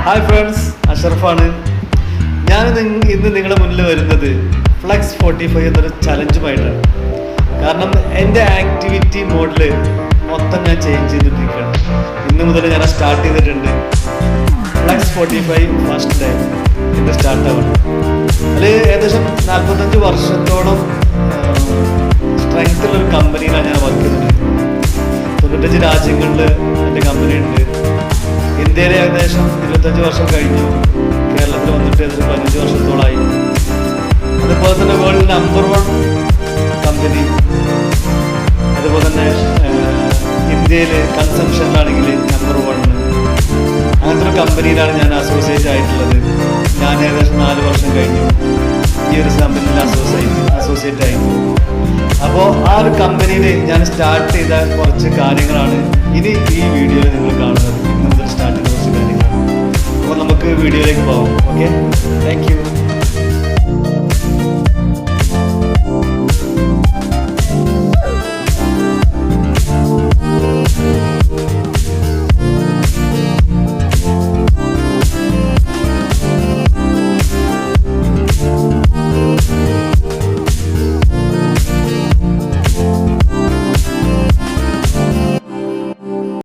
Hi friends, അഷറഫാണ്. ഞാൻ ഇന്ന് നിങ്ങളുടെ മുന്നിൽ വരുന്നത് ഫ്ലെക്സ് 45 എന്നൊരു ചലഞ്ചുമായിട്ടാണ്. കാരണം എൻ്റെ ആക്ടിവിറ്റി മോഡിൽ മൊത്തം ഞാൻ ചേഞ്ച് ചെയ്തിട്ടിരിക്കുകയാണ്. ഇന്ന് മുതൽ ഞാൻ സ്റ്റാർട്ട് ചെയ്തിട്ടുണ്ട്. ഫ്ലെക്സ് 45 ഫസ്റ്റ് ടൈം ഇന്ന് സ്റ്റാർട്ടാവുന്നു. അതിൽ ഏകദേശം 45 വർഷത്തോളം സ്ട്രെങ്ത്തുള്ളൊരു കമ്പനിയിലാണ് ഞാൻ വർക്ക് ചെയ്തിട്ടുണ്ട്. 95 രാജ്യങ്ങളിൽ എൻ്റെ കമ്പനി ഉണ്ട്. ഇന്ത്യയിൽ ഏകദേശം 25 വർഷം കഴിഞ്ഞു. കേരളത്തിൽ വന്നിട്ട് ഏകദേശം 15 വർഷത്തോളമായി. അതുപോലെ തന്നെ വേൾഡ് നമ്പർ 1 കമ്പനി. അതുപോലെ തന്നെ ഇന്ത്യയിൽ കൺസംഷനിലാണെങ്കിൽ നമ്പർ 1. അങ്ങനത്തെ ഒരു കമ്പനിയിലാണ് ഞാൻ അസോസിയേറ്റ് ആയിട്ടുള്ളത്. ഞാൻ ഏകദേശം 4 വർഷം കഴിഞ്ഞു ഈ ഒരു കമ്പനിയിൽ അസോസിയേറ്റ് ആയി. അപ്പോൾ ആ ഒരു കമ്പനിയിൽ ഞാൻ സ്റ്റാർട്ട് ചെയ്ത കുറച്ച് കാര്യങ്ങളാണ് ഇനി ഈ വീഡിയോയിൽ നിങ്ങൾ കാണുന്നത്. ഇന്ന് മുതൽ സ്റ്റാർട്ട് ചെയ്ത കുറച്ച് കാര്യങ്ങളാണ്. അപ്പോൾ നമുക്ക് വീഡിയോയിലേക്ക് പോകാം. Okay, thank you.